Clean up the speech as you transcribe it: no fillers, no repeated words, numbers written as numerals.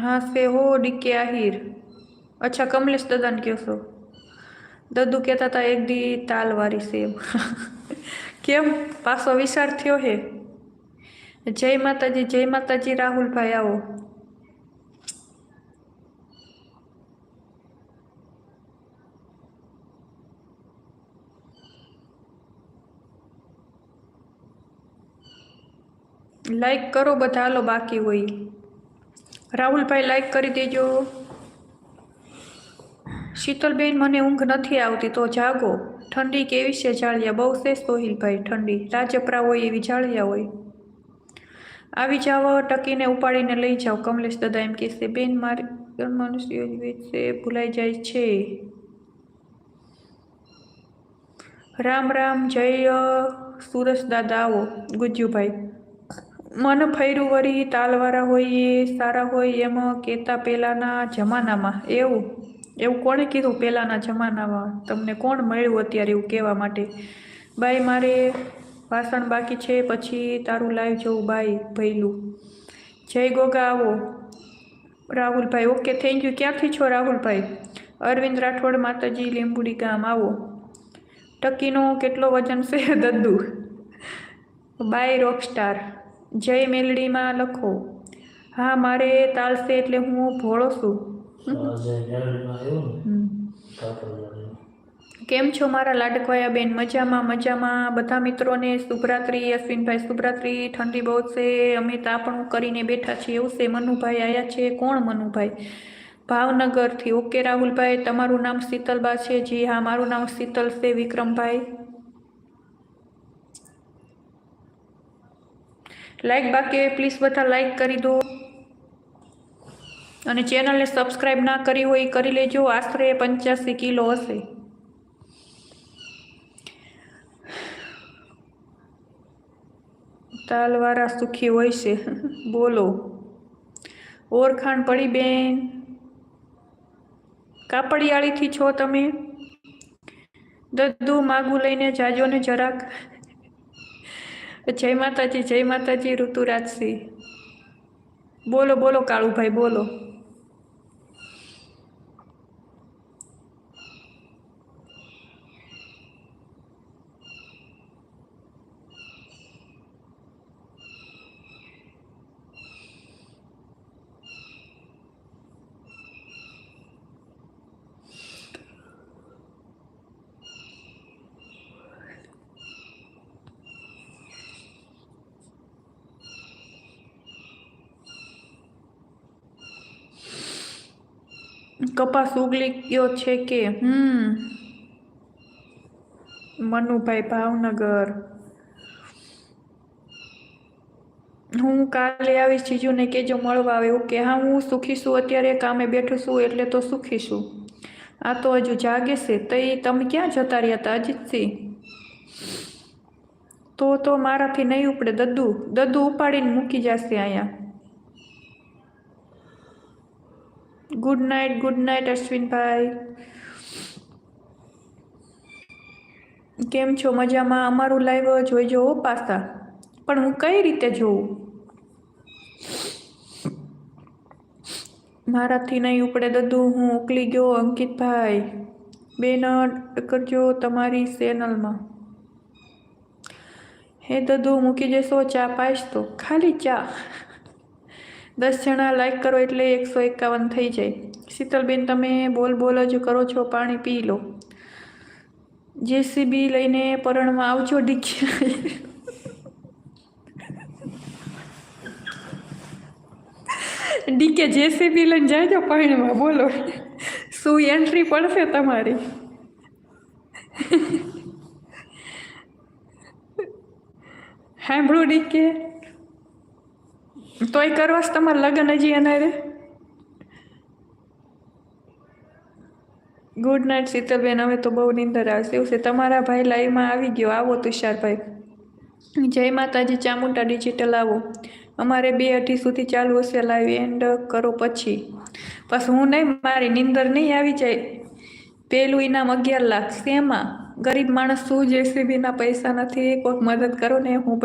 हाँ से हो डीके आहिर। अच्छा कमलेश दादा ने कहो दद्दू कहता था एक दी ताल वारी सेव केम पासो विचार थयो है। जय माताजी राहुल भाई आओ। लाइक करो बधा लो बाकी हुई। राहुल भाई लाइक करी देजो। शीतलबेन मने ऊँघ नहीं आवती तो जागो। ठंडी केवी छे जाड़िया बहु से सोहिल भाई ठंडी राजपरा होय एवी जाड़िया होय। આવી જાઓ ટકીને ઉપાડીને લઈ જાઓ કમલેશ દાદા એમ કહેશે બેન મારી મનુષ્ય વિશે ભૂલાઈ જાય છે। રામ રામ જય સુરસ દાદા આવો ગુજ્જુભાઈ। મન ફૈરું વરી તાલવાળા હોય એ સારા હોય એમ કહેતા પહેલાંના જમાનામાં એવું એવું કોણે કીધું પહેલાંના જમાનામાં તમને કોણ મળ્યું અત્યારે એવું કહેવા માટે। બાઈ મારે ભાષણ બાકી છે પછી તારું લાઈવ જોઉં બાઈ ભૈલું। જય ગોગા આવો રાહુલભાઈ ઓકે થેન્ક યુ। ક્યાંથી છો રાહુલભાઈ? અરવિંદ રાઠોડ માતાજી લીંબુડી ગામ આવો। ટકીનો કેટલો વજન છે દદ્દુ? બાય રોકસ્ટાર જય મેલડીમાં લખો। હા મારે તાલશે એટલે હું ભોળો છું। કેમ છો મારા લાડકવાયા બેન? મજામાં મજામાં। બધા મિત્રોને શુભરાત્રી। અશ્વિનભાઈ શુભરાત્રી। ઠંડી બહુ છે અમે તાપણું કરીને બેઠા છીએ એવું છે। મનુભાઈ આયા છે? કોણ મનુભાઈ? ભાવનગરથી ઓકે રાહુલભાઈ। તમારું નામ શીતલબા છે? જી હા મારું નામ શીતલ છે વિક્રમભાઈ। લાઈક બાકી પ્લીઝ બધા લાઈક કરી દો અને ચેનલને સબસ્ક્રાઈબ ના કરી હોય કરી લેજો। આશરે 85 કિલો હશે। તાલવાળા સુખી હોય છે બોલો। ઓળખાણ પડી બેન? કાપડિયાળીથી છો તમે? દદ્દુ માગું લઈને જાજો ને જરાક। જય માતાજી ઋતુરાજસિંહ। બોલો બોલો કાળુભાઈ બોલો। કપાસ ઉગલી ગયો છે કે? મનુભાઈ ભાવનગર। હું કાલે આવીશ જીજુને કેજો મળવા આવે ઓકે। હા હું સુખી છું અત્યારે કામે બેઠું છું એટલે તો સુખી છું। આ તો હજુ જાગે છે તઈ તમે ક્યાં જતા રહ્યા હતા અજીતસિંહ? તો મારાથી નહીં ઉપડે દદ્દુ ઉપાડીને મૂકી જશે અહીંયા। ગુડ નાઇટ અશ્વિનભાઈ। કેમ છો મજામાં? અમારું લાઈવ જોઈજો પાછા। પણ હું કઈ રીતે જોઉં? મારાથી નહીં ઉપડે દદ્દુ હું ઉકલી ગયો। અંકિતભાઈ બેન કરજો તમારી ચેનલમાં। હે દદ્દુ મૂકી દેશો? ચા પાઈશ તો ખાલી ચા। 10 જણા લાઈક કરો એટલે 151 થઈ જાય। શીતલબેન તમે બોલ જ કરો છો પાણી પી લો। જેસીબી લઈને પરણમાં આવજો ડીકી। ડીકે જેસીબી લઈને જાયજો પરણમાં બોલો શું એન્ટ્રી પડશે તમારી? સાંભળું ડીકે તોય કરવાસ તમારે લગ્ન હજી એના રે? ગુડ નાઇટ શીતલબેન હવે તો બહુ નીંદર આવશે એવું છે। તમારા ભાઈ લાઈવમાં આવી ગયો આવો તુષારભાઈ। જય માતાજી ચામુંડા ડિજિટલ આવો। અમારે 2:30 સુધી ચાલુ હશે લાઈવ એન્ડ કરો પછી હું નહીં મારી નીંદર નહીં આવી જાય। પેલું ઇનામ 11 લાખ શેમાં? ગરીબ માણસ શું જેસીબીના પૈસા નથી કોઈક મદદ કરો ને હું